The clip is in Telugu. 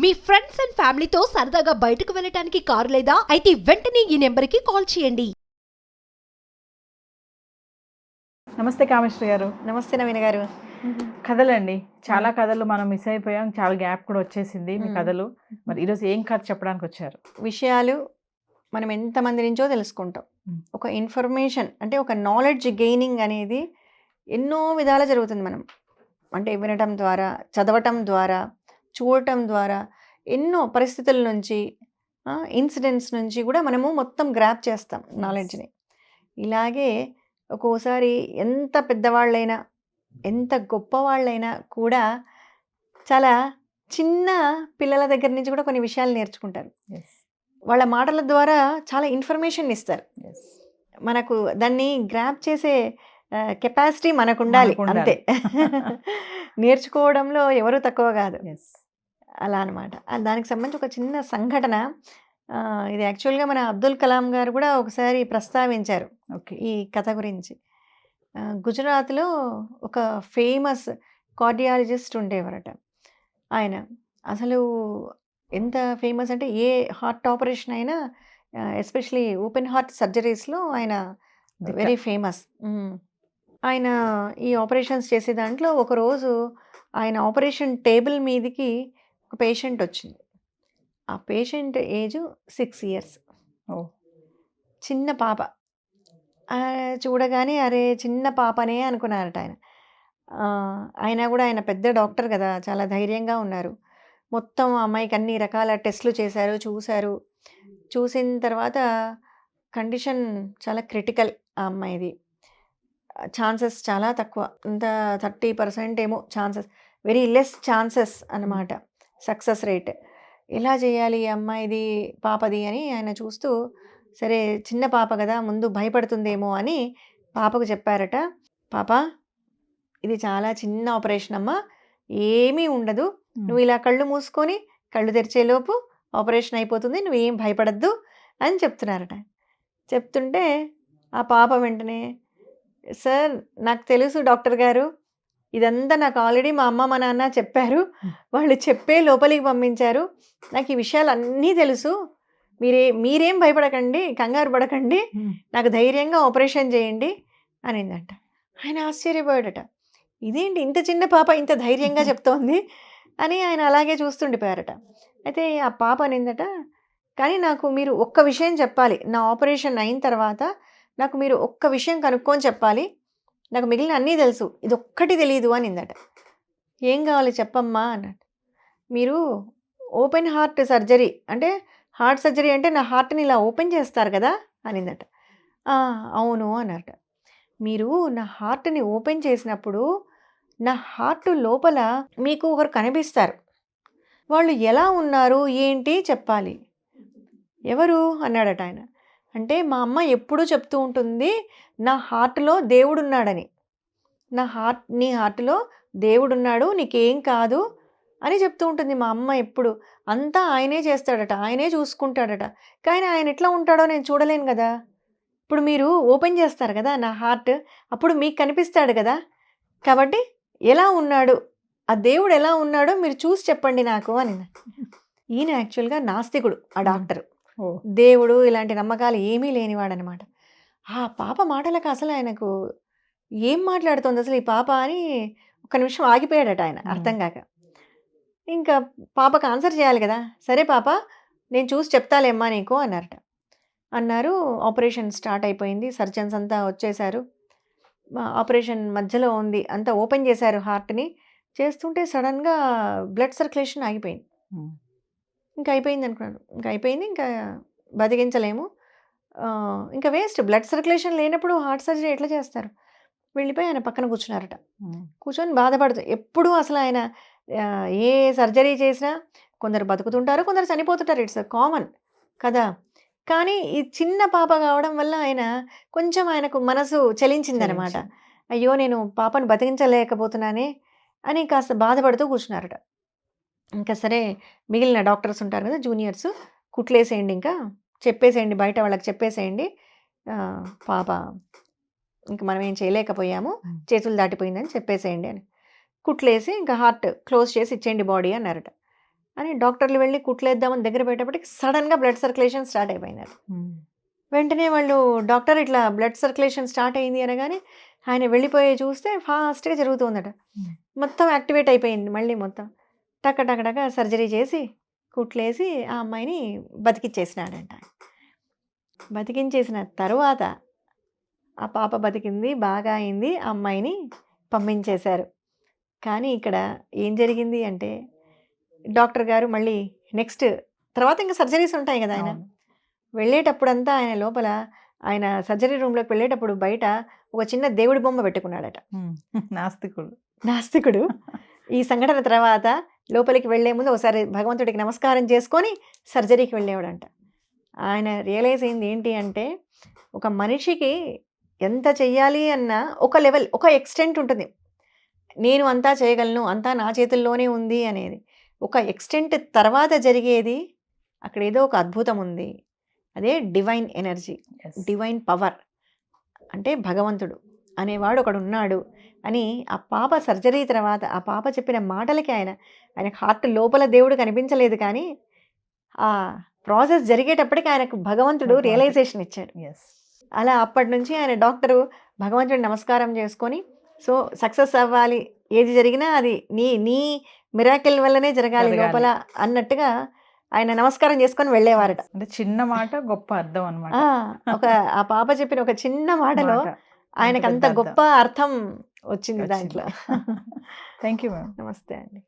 మీ ఫ్రెండ్స్ అండ్ ఫ్యామిలీతో సరదాగా బయటకు వెళ్ళటానికి కారు లేదా అయితే వెంటనే ఈ నెంబర్కి కాల్ చేయండి. నమస్తే కామేశ్వరి గారు. నమస్తే నవీన గారు. కథలండి, చాలా కథలు మనం మిస్ అయిపోయాం, చాలా గ్యాప్ కూడా వచ్చేసింది మీ కథలు. మరి ఈరోజు ఏం కథ చెప్పడానికి వచ్చారు? విషయాలు మనం ఎంతమంది నుంచో తెలుసుకుంటాం. ఒక ఇన్ఫర్మేషన్ అంటే ఒక నాలెడ్జ్ గెయినింగ్ అనేది ఎన్నో విధాలు జరుగుతుంది. మనం అంటే వినటం ద్వారా, చదవటం ద్వారా, చూడటం ద్వారా ఎన్నో పరిస్థితుల నుంచి, ఇన్సిడెంట్స్ నుంచి కూడా మనము మొత్తం గ్రాప్ చేస్తాం నాలెడ్జ్ని. ఇలాగే ఒక్కోసారి ఎంత పెద్దవాళ్ళైనా, ఎంత గొప్పవాళ్ళైనా కూడా చాలా చిన్న పిల్లల దగ్గర నుంచి కూడా కొన్ని విషయాలు నేర్చుకుంటారు. వాళ్ళ మాటల ద్వారా చాలా ఇన్ఫర్మేషన్ ఇస్తారు. మనకు దాన్ని గ్రాప్ చేసే కెపాసిటీ మనకు ఉండాలి అంతే. నేర్చుకోవడంలో ఎవరు తక్కువ కాదు. అలా అనమాట. దానికి సంబంధించి ఒక చిన్న సంఘటన. ఇది యాక్చువల్గా మన అబ్దుల్ కలాం గారు కూడా ఒకసారి ప్రస్తావించారు ఈ కథ గురించి. గుజరాత్లో ఒక ఫేమస్ కార్డియాలజిస్ట్ ఉండేవారట. ఆయన అసలు ఎంత ఫేమస్ అంటే ఏ హార్ట్ ఆపరేషన్ అయినా, ఎస్పెషలీ ఓపెన్ హార్ట్ సర్జరీస్లో ఆయన వెరీ ఫేమస్. ఆయన ఈ ఆపరేషన్స్ చేసే దాంట్లో ఒకరోజు ఆయన ఆపరేషన్ టేబుల్ మీదకి ఒక పేషెంట్ వచ్చింది. ఆ పేషెంట్ ఏజ్ 6 years. చిన్న పాప. చూడగానే అరే చిన్న పాపనే అనుకున్నారట ఆయన. అయినా కూడా ఆయన పెద్ద డాక్టర్ కదా, చాలా ధైర్యంగా ఉన్నారు. మొత్తం అమ్మాయికి అన్ని రకాల టెస్టులు చేశారు, చూశారు. చూసిన తర్వాత కండిషన్ చాలా క్రిటికల్. ఆ అమ్మాయిది ఛాన్సెస్ చాలా తక్కువ, అంత 30% ఏమో ఛాన్సెస్, వెరీ లెస్ ఛాన్సెస్ అన్నమాట, సక్సెస్ రేట్. ఎలా చేయాలి ఈ అమ్మాయిది, పాపది అని ఆయన చూస్తూ, సరే చిన్న పాప కదా ముందు భయపడుతుందేమో అని పాపకు చెప్పారట. పాప, ఇది చాలా చిన్న ఆపరేషన్ అమ్మా, ఏమీ ఉండదు, నువ్వు ఇలా కళ్ళు మూసుకొని కళ్ళు తెరిచేలోపు ఆపరేషన్ అయిపోతుంది, నువ్వేం భయపడద్దు అని చెప్తున్నారట. చెప్తుంటే ఆ పాప వెంటనే, సార్ నాకు తెలుసు డాక్టర్ గారు, ఇదంతా నాకు ఆల్రెడీ మా అమ్మ మా నాన్న చెప్పారు, వాళ్ళు చెప్పే లోపలికి పంపించారు, నాకు ఈ విషయాలు అన్నీ తెలుసు, మీరేం భయపడకండి, కంగారు పడకండి, నాకు ధైర్యంగా ఆపరేషన్ చేయండి అనిందంట. ఆయన ఆశ్చర్యపోయాడట, ఇదేంటి ఇంత చిన్న పాప ఇంత ధైర్యంగా చెప్తోంది అని ఆయన అలాగే చూస్తుండిపోయారట. అయితే ఆ పాప అనిందట, కానీ నాకు మీరు ఒక్క విషయం చెప్పాలి, నా ఆపరేషన్ అయిన తర్వాత నాకు మీరు ఒక్క విషయం కనుక్కొని చెప్పాలి, నాకు మిగిలిన అన్నీ తెలుసు, ఇది ఒక్కటి తెలియదు అనిందట. ఏం కావాలి చెప్పమ్మా అన్నట్టు. మీరు ఓపెన్ హార్ట్ సర్జరీ అంటే, హార్ట్ సర్జరీ అంటే నా హార్ట్ని ఇలా ఓపెన్ చేస్తారు కదా అనిందట. అవును అన్నట్టు. మీరు నా హార్ట్ని ఓపెన్ చేసినప్పుడు నా హార్ట్ లోపల మీకు ఒకరు కనిపిస్తారు, వాళ్ళు ఎలా ఉన్నారు ఏంటి చెప్పాలి. ఎవరు అన్నాడట ఆయన. అంటే మా అమ్మ ఎప్పుడూ చెప్తూ ఉంటుంది, నా హార్ట్లో దేవుడున్నాడని, నీ హార్ట్లో దేవుడున్నాడు, నీకేం కాదు అని చెప్తూ ఉంటుంది మా అమ్మ ఎప్పుడు. అంతా ఆయనే చేస్తాడట, ఆయనే చూసుకుంటాడట. కానీ ఆయన ఎట్లా ఉంటాడో నేను చూడలేను కదా, ఇప్పుడు మీరు ఓపెన్ చేస్తారు కదా నా హార్ట్, అప్పుడు మీకు కనిపిస్తాడు కదా, కాబట్టి ఎలా ఉన్నాడు, ఆ దేవుడు ఎలా ఉన్నాడో మీరు చూసి చెప్పండి నాకు అని. ఈయన యాక్చువల్గా నాస్తికుడు, ఆ డాక్టర్. దేవుడు ఇలాంటి నమ్మకాలు ఏమీ లేనివాడనమాట. ఆ పాప మాటలకు అసలు ఆయనకు ఏం మాట్లాడుతుంది అసలు ఈ పాప అని ఒక్క నిమిషం ఆగిపోయాడట ఆయన, అర్థం కాక. ఇంకా పాపకు ఆన్సర్ చేయాలి కదా, సరే పాప నేను చూసి చెప్తాలేమ్మా నీకు అన్నారు. ఆపరేషన్ స్టార్ట్ అయిపోయింది, సర్జన్స్ అంతా వచ్చేసారు. ఆపరేషన్ మధ్యలో ఉంది, అంతా ఓపెన్ చేశారు హార్ట్ని. చేస్తుంటే సడన్గా బ్లడ్ సర్క్యులేషన్ ఆగిపోయింది. ఇంకా అయిపోయింది అనుకున్నాను, ఇంకా అయిపోయింది, ఇంకా బతికించలేము, ఇంకా వేస్ట్. బ్లడ్ సర్క్యులేషన్ లేనప్పుడు హార్ట్ సర్జరీ ఎట్లా చేస్తారు. వెళ్ళిపోయి ఆయన పక్కన కూర్చున్నారట. కూర్చొని బాధపడుతూ, ఎప్పుడూ అసలు ఆయన ఏ సర్జరీ చేసినా కొందరు బతుకుతుంటారు, కొందరు చనిపోతుంటారు, ఇట్స్ కామన్ కదా. కానీ ఈ చిన్న పాప కావడం వల్ల ఆయన కొంచెం ఆయనకు మనసు చలించిందనమాట. అయ్యో నేను పాపను బతికించలేకపోతున్నానే అని కాస్త బాధపడుతూ కూర్చున్నారట. ఇంకా సరే మిగిలిన డాక్టర్స్ ఉంటారు కదా, జూనియర్స్, కుట్లేసేయండి, ఇంకా చెప్పేసేయండి, బయట వాళ్ళకి చెప్పేసేయండి, పాప ఇంక మనం ఏం చేయలేకపోయాము, చేతులు దాటిపోయిందని చెప్పేసేయండి అని. కుట్లేసి ఇంకా హార్ట్ క్లోజ్ చేసి ఇచ్చేయండి బాడీ అన్నారట. అని డాక్టర్లు వెళ్ళి కుట్లేద్దామని దగ్గర పెట్టేప్పటికి సడన్గా బ్లడ్ సర్క్యులేషన్ స్టార్ట్ అయిపోయినారు. వెంటనే వాళ్ళు డాక్టర్ ఇట్లా బ్లడ్ సర్క్యులేషన్ స్టార్ట్ అయింది అనగానే ఆయన వెళ్ళిపోయి చూస్తే ఫాస్ట్గా జరుగుతుందట. మొత్తం యాక్టివేట్ అయిపోయింది మళ్ళీ మొత్తం. టక టక టక సర్జరీ చేసి కుట్లేసి ఆ అమ్మాయిని బతికిచ్చేసినాడంట. బతికించేసిన తర్వాత ఆ పాప బతికింది, బాగా అయింది, ఆ అమ్మాయిని పంపించేశారు. కానీ ఇక్కడ ఏం జరిగింది అంటే డాక్టర్ గారు మళ్ళీ నెక్స్ట్ తర్వాత ఇంకా సర్జరీస్ ఉంటాయి కదా, ఆయన వెళ్ళేటప్పుడంతా ఆయన లోపల ఆయన సర్జరీ రూమ్లోకి వెళ్ళేటప్పుడు బయట ఒక చిన్న దేవుడి బొమ్మ పెట్టుకున్నాడట. నాస్తికుడు ఈ సంఘటన తర్వాత లోపలికి వెళ్లే ముందు ఒకసారి భగవంతుడికి నమస్కారం చేసుకొని సర్జరీకి వెళ్ళేవాడంట. ఆయన రియలైజ్ అయింది ఏంటి అంటే ఒక మనిషికి ఎంత చెయ్యాలి అన్న ఒక లెవెల్, ఒక ఎక్స్టెంట్ ఉంటుంది. నేను అంతా చేయగలను, అంతా నా చేతుల్లోనే ఉంది అనేది ఒక ఎక్స్టెంట్ తర్వాత జరిగేది అక్కడ ఏదో ఒక అద్భుతం ఉంది. అదే డివైన్ ఎనర్జీ, డివైన్ పవర్. అంటే భగవంతుడు అనేవాడు ఒకడు ఉన్నాడు అని ఆ పాప సర్జరీ తర్వాత ఆ పాప చెప్పిన మాటలకి ఆయనకు హార్ట్ లోపల దేవుడు కనిపించలేదు, కానీ ఆ ప్రాసెస్ జరిగేటప్పటికి ఆయనకు భగవంతుడు రియలైజేషన్ ఇచ్చాడు. అలా అప్పటి నుంచి ఆయన డాక్టరు భగవంతుడిని నమస్కారం చేసుకొని సో సక్సెస్ అవ్వాలి, ఏది జరిగినా అది నీ మిరాకిల్ వల్లనే జరగాలి లోపల అన్నట్టుగా ఆయన నమస్కారం చేసుకొని వెళ్ళేవారట. అంటే చిన్న మాట గొప్ప అర్థం అన్నమాట. ఆ పాప చెప్పిన ఒక చిన్న మాటలో ఆయనకు అంత గొప్ప అర్థం వచ్చింది దాంట్లో. Thank you ma'am. నమస్తే అండి.